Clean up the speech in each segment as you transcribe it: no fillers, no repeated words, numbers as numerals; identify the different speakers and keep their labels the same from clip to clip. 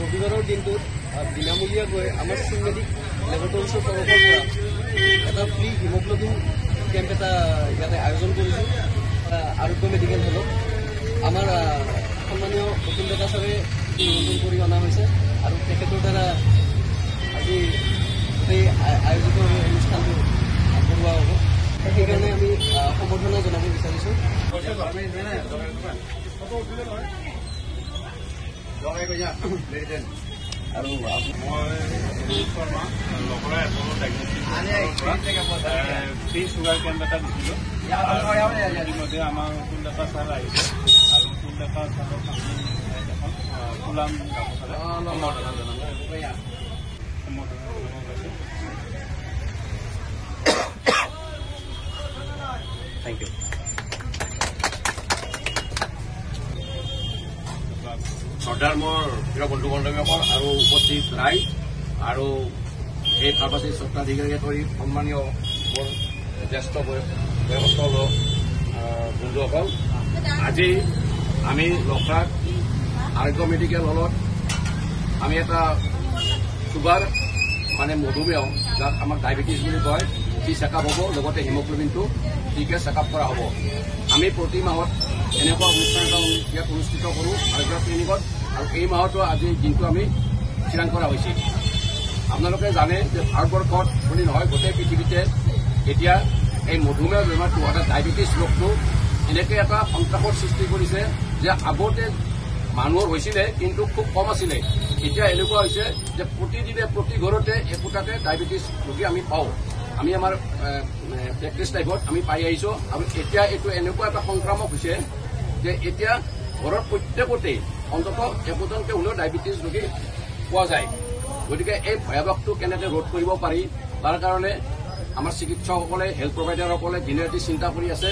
Speaker 1: ৰবিবাৰৰ দিনটোত বিনামূলীয়াকৈ আমাৰ চিংমেডিক লেবৰেটৰীছৰ তৰফৰ পৰা এটা ফ্ৰী হিমোগ্লোবিন কেম্প এটা ইয়াতে আয়োজন কৰিছোঁ আৰোগ্য মেডিকেল হলত। আমাৰ সন্মানীয় অতুল ডেকা ছাৰে নিমন্ত্ৰণ কৰি অনা হৈছে আৰু তেখেতৰ দ্বাৰা আজি গোটেই আয়োজিত অনুষ্ঠানটো আগবঢ়োৱা হ'ব। সেইকাৰণে আমি সম্বৰ্ধনা জনাব বিচাৰিছোঁ।
Speaker 2: আৰু মই শৰ্মা লগৰে এপলো ডায়েগনষ্টিক ফ্ৰী চুগাৰ কেম্প এটা দিছিলোঁ। ইতিমধ্যে আমাৰ অতুল ডেকা ছাৰ আহিছে আৰু অতুল ডেকা ছাৰৰ এখন ফুলাম গামোচাৰে সম্বৰ্ধনা জনাব থেংক ইউ।
Speaker 3: শ্ৰদ্ধাৰ মোৰ প্ৰিয় বন্ধু বান্ধৱীসকল আৰু উপস্থিত ৰাইজ আৰু এই ফাৰ্মাচীৰ স্বত্বাধিকাৰীকে ধৰি সন্মানীয় মোৰ জ্যেষ্ঠ বয়সস্থ লোক বন্ধুসকল, আজি আমি লখৰাত আৰোগ্য মেডিকেল হলত আমি এটা চুগাৰ মানে মধুমেহ যাক আমাক ডায়েবেটিছ বুলি কয় সি চেকআপ হ'ব, লগতে হিমোগ্লোবিনটো ফ্ৰীকে চেকআপ কৰা হ'ব। আমি প্ৰতি মাহত এনেকুৱা অনুষ্ঠান এটা ইয়াত অনুষ্ঠিত কৰোঁ আৰোগ্য ক্লিনিকত, আৰু এই মাহতো আজি দিনটো আমি থিৰাং কৰা হৈছিল। আপোনালোকে জানে যে ভাৰতবৰ্ষত বুলি নহয় গোটেই পৃথিৱীতে এতিয়া এই মধুমেহ বেমাৰটো অৰ্থাৎ ডায়েবেটিছ ৰোগটো এনেকৈ এটা সন্ত্ৰাসৰ সৃষ্টি কৰিছে যে আগতে মানুহৰ হৈছিলে কিন্তু খুব কম আছিলে। এতিয়া এনেকুৱা হৈছে যে প্ৰতিদিনে প্ৰতি ঘৰতে একোটাকে ডায়েবেটিছ ৰোগী আমি পাওঁ। আমি আমাৰ প্ৰেক্টিছ লাইফত আমি পাই আহিছোঁ, আৰু এতিয়া এইটো এনেকুৱা এটা সংক্ৰামক হৈছে যে এতিয়া ঘৰত প্ৰত্যেকতে অন্তত একোজনকে হ'লেও ডায়েবেটিছ ৰোগী পোৱা যায়। গতিকে এই ভয়াৱহটো কেনেকৈ ৰোধ কৰিব পাৰি তাৰ কাৰণে আমাৰ চিকিৎসকসকলে হেল্থ প্ৰভাইডাৰসকলে দিনে ৰাতি চিন্তা কৰি আছে,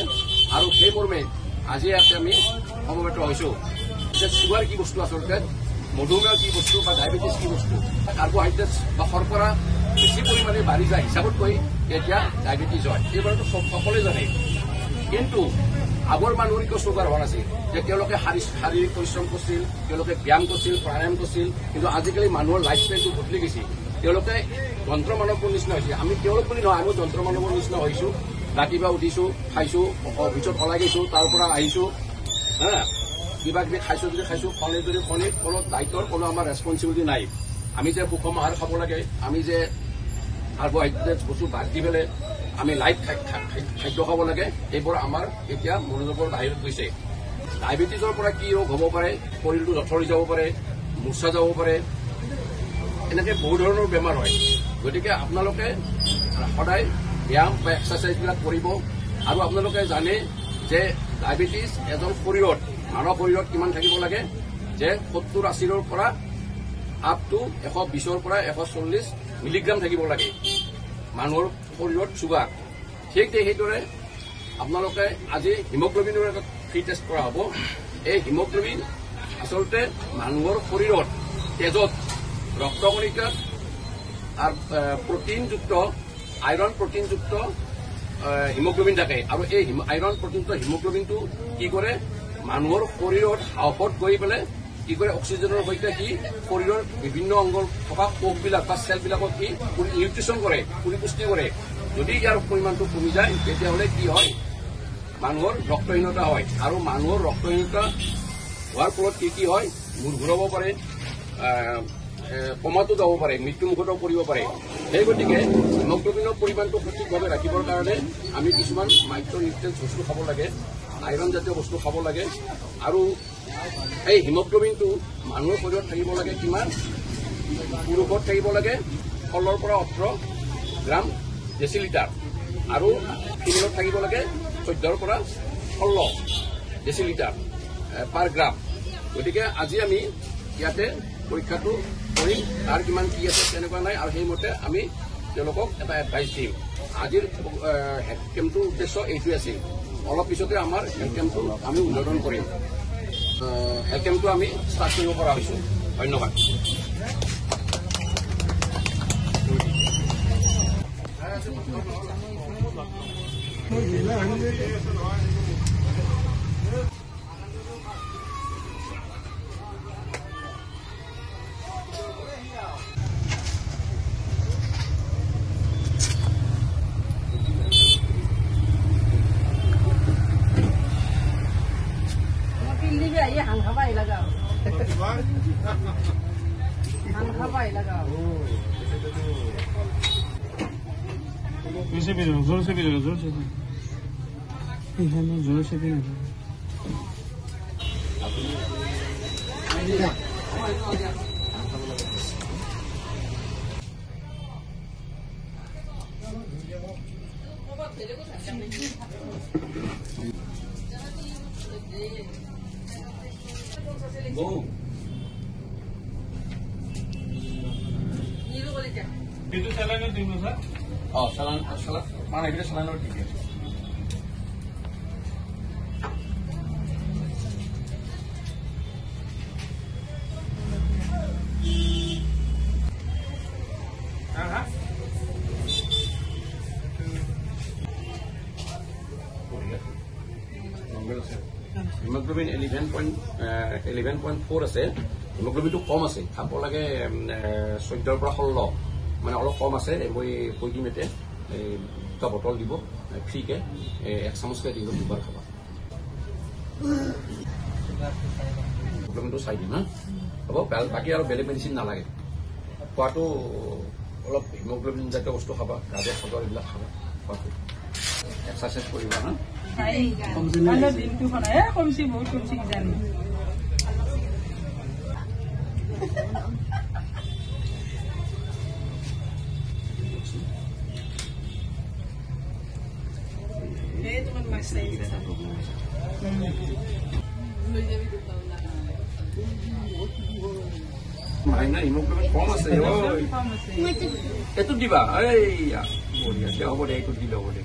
Speaker 3: আৰু সেই মৰ্মে আজি ইয়াতে আমি সমবেত হৈছোঁ যে চুগাৰ কি বস্তু, আচলতে মধুমেহ কি বস্তু বা ডায়েবেটিছ কি বস্তু। কাৰ্বহাইড্ৰেট বা শৰ্কৰা বেছি পৰিমাণে বাঢ়ি যায় হিচাপতকৈ এতিয়া ডায়েবেটিছ হয়। এইবাৰতো সকলোৱে জানে, কিন্তু আগৰ মানুহৰ একো চুগাৰ হোৱা নাছিল যে তেওঁলোকে শাৰীৰিক পৰিশ্ৰম কৰিছিল, তেওঁলোকে ব্যায়াম কৰিছিল, প্ৰাণায়াম কৰিছিল, কিন্তু আজিকালি মানুহৰ লাইফষ্টাইলটো বদলি গৈছে। তেওঁলোকে যন্ত্ৰ মানৱৰ নিচিনা হৈছে। আমি তেওঁলোক বুলি নহয়, আমি যন্ত্ৰ মানৱৰ নিচিনা হৈছোঁ। ৰাতিপুৱা উঠিছোঁ, খাইছোঁ, অফিচত ওলাই গৈছোঁ, তাৰ পৰা আহিছোঁ, কিবা কিবি খাইছোঁ যদি খাইছোঁ, খনে যদি খনে, কোনো দায়িত্বৰ কোনো আমাৰ ৰেছপনচিবিলিটি নাই। আমি যে সুষম আহাৰ খাব লাগে, আমি যে কাৰ্বহাইড্ৰেট বস্তু বাদ দি পেলাই আমি লাইট খাদ্য খাব লাগে, এইবোৰ আমাৰ এতিয়া মনোযোগৰ বাহিৰত গৈছে। ডায়েবেটিছৰ পৰা কি ৰোগ হ'ব পাৰে, শৰীৰটো জঠৰি যাব পাৰে, মূৰ্ছা যাব পাৰে, এনেকৈ বহু ধৰণৰ বেমাৰ হয়। গতিকে আপোনালোকে সদায় ব্যায়াম বা এক্সাৰচাইজবিলাক কৰিব। আৰু আপোনালোকে জানে যে ডায়েবেটিছ এজন শৰীৰত, মানৱ শৰীৰত কিমান থাকিব লাগে, যে 70-80ৰ পৰা আপ টু 120ৰ পৰা 140 মিলিগ্ৰাম থাকিব লাগে মানুহৰ শৰীৰত চুগাৰ। ঠিক সেইদৰে আপোনালোকে আজি হিমোগ্লোবিনৰ এটা ফ্ৰী টেষ্ট কৰা হ'ব। এই হিমোগ্লোবিন আচলতে মানুহৰ শৰীৰত তেজত ৰক্তকণিকাত প্ৰটিনযুক্ত আইৰণ প্ৰটিনযুক্ত হিমোগ্লোবিন থাকে, আৰু এই আইৰণ প্ৰটিনযুক্ত হিমোগ্লোবিনটো কি কৰে, মানুহৰ শৰীৰত হাঁওফাঁওত গৈ পেলাই কি কৰে, অক্সিজেনৰ সৈতে কি শৰীৰৰ বিভিন্ন অংগত থকা কোষবিলাক বা চেলবিলাকক কি নিউট্ৰিশ্যন কৰে, পৰিপুষ্টি কৰে। যদি ইয়াৰ পৰিমাণটো কমি যায় তেতিয়াহ'লে কি হয়, মানুহৰ ৰক্তহীনতা হয়, আৰু মানুহৰ ৰক্তহীনতা হোৱাৰ ফলত কি হয়, মূৰ ঘূৰাব পাৰে, কমাতো যাব পাৰে, মৃত্যুমুখতো পৰিব পাৰে। সেই গতিকে হিমোগ্লোবিনৰ পৰিমাণটো সঠিকভাৱে ৰাখিবৰ কাৰণে আমি কিছুমান মাইক্ৰ'নিউট্ৰিয়েণ্টছ বস্তু খাব লাগে, আইৰণ জাতীয় বস্তু খাব লাগে। আৰু এই হিমোগ্লোবিনটো মানুহৰ শৰীৰত থাকিব লাগে কিমান, পুৰুষত থাকিব লাগে 16 পৰা 18 গ্ৰাম ডেচিলিটাৰ, আৰু ফিমেলত থাকিব লাগে 14 পৰা 16 ডেচিলিটাৰ পাৰ গ্ৰাম। গতিকে আজি আমি ইয়াতে পৰীক্ষাটো কৰিম, তাৰ কিমান কি আছে তেনেকুৱা নাই, আৰু সেইমতে আমি তেওঁলোকক এটা এডভাইচ দিম। আজিৰ হেল্থ কেম্পটোৰ উদ্দেশ্য এইটোৱে আছিল। অলপ পিছতে আমাৰ হেল্থ কেম্পটো আমি উদ্বোধন কৰিম। হেল্থ কেম্পটো আমি ষ্টাৰ্ট কৰিব পৰা হৈছোঁ। ধন্যবাদ।
Speaker 2: जोर से भी itu salahnya di mana?
Speaker 3: Oh, salah mana kita salah nomor 3. Haemoglobin 11.4 আছে হিমোগ্লোবিনটো কম আছে খাব লাগে 14 পৰা 16 মানে অলপ কম আছে মই কৈ দিম এতে দুটা বটল দিব ফ্ৰীকে 1 চামুচকে দিব দুবাৰ খাবা হিমোগ্লোবিনটো চাই দিম হা হ'ব বাকি আৰু বেলেগ মেডিচিন নালাগে খোৱাটো অলপ হিমোগ্লোবিন জাতীয় বস্তু খাবা গাজৰ চাজৰ এইবিলাক খাবা খোৱাটো এক্সাৰচাইজ কৰিবা হা
Speaker 4: দিনটো কমছি বহুত কমছি কিজানি
Speaker 3: মাইনা হিমোগ্লোবিন কম আছে এইটো দিবা এইয়া বঢ়িয়া হ'ব দে এইটো দিলে হ'ব দে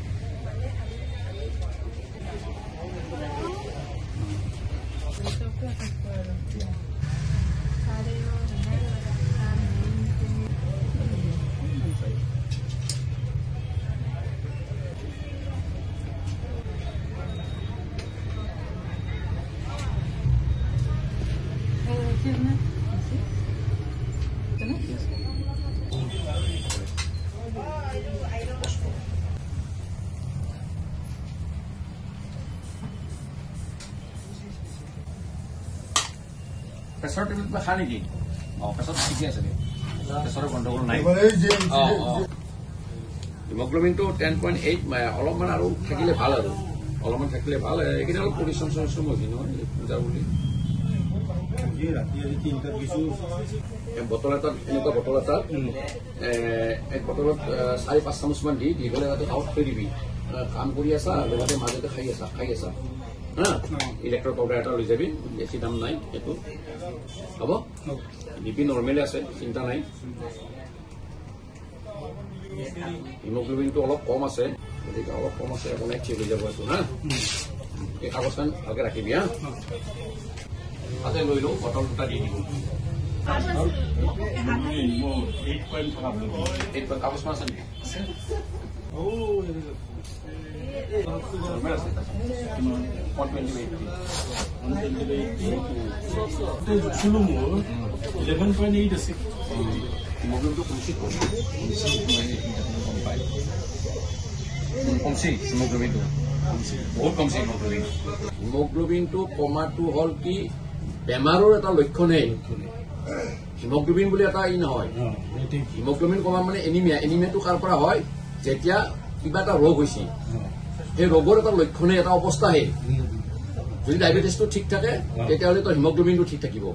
Speaker 3: প্ৰেছাৰ টেবলেট খা নেকি প্ৰেছাৰ ঠিকে আছে প্ৰেছাৰৰ গণ্ডগোল নাই হিমোগ্লোবিনটো 10.8 অলপমান আৰু থাকিলে ভাল আৰু অলপমান থাকিলে ভাল এইকেইটা অলপ পৰিশ্ৰম হৈছে নহয় পূজা বুলি বটল এটাত এনেকুৱা বটল এটাত এক বটলত 4-5 চামুচমান দি পেলাই তাতে আউট থৈ দিবি কাম কৰি আছা লগতে মাজতে খাই আছা হা ইলেক্ট্ৰল পাউডাৰ এটা লৈ যাবি বেছি দাম নাই এইটো হ'ব বিপি নৰ্মেলি আছে চিন্তা নাই হিমোগ্লোবিনটো অলপ কম আছে গতিকে অলপ কম আছে আপোনাক চেক হৈ যাব এইটো হা এই কাগজখন ভালকে ৰাখিবি হা তাতে লৈ লওঁ বটল দুটা দি দিব কাগজখন আছে নেকি হিমোগ্লোবিনটো কমছি হিমোগ্লোবিনটো বহুত কমছি হিমোগ্লোবিনটো কমাটো হ'ল কি বেমাৰৰ এটা লক্ষণেই হিমোগ্লোবিন বুলি এটা ই নহয় হিমোগ্লোবিন কমা মানে এনিমিয়াটো কাৰ পৰা হয় যেতিয়া কিবা এটা ৰোগ হৈছে সেই ৰোগৰ এটা লক্ষণে এটা অৱস্থাহে যদি ডায়েবেটিছটো ঠিক থাকে তেতিয়াহ'লে তো হিমোগ্লোবিনটো ঠিক থাকিব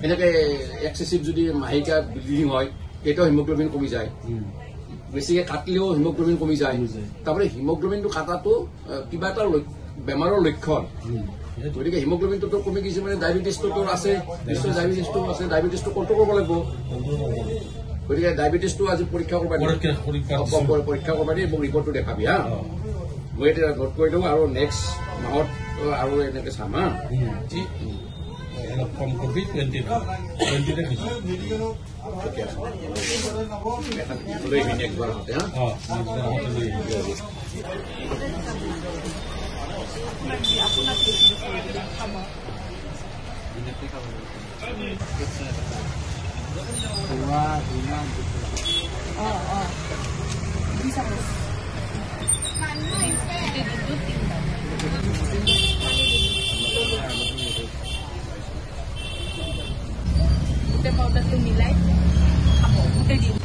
Speaker 3: এনেকে এক্সেচিভ যদি মাহেকীয়া ব্লিডিং হয় তেতিয়াও হিমোগ্লোবিন কমি যায় বেছিকে কাটিলেও হিমোগ্লোবিন কমি যায় তাৰপৰা হিমোগ্লোবিনটো কাটাটো কিবা এটা বেমাৰৰ লক্ষণ গতিকে হিমোগ্লোবিনটো তোৰ কমি গৈছে মানে ডায়েবেটিছটো তোৰ আছে নিশ্চয় ডায়েবেটিছটো কণ্ট্ৰল কৰিব লাগিব গতিকে ডায়েবেটিছটো আজি পৰীক্ষা কৰিব দেই মোক ৰিপৰ্টটো দেখাবি হা মই এতিয়া নোট কৰি দিওঁ আৰু নেক্সট মাহত আৰু এনেকে চাম হা
Speaker 2: কম কবি 20
Speaker 3: লৈ আহিবি নেক্সট বাৰ হওঁতে হা
Speaker 5: বস্তুটো মিলাই খাব গোটেই দিন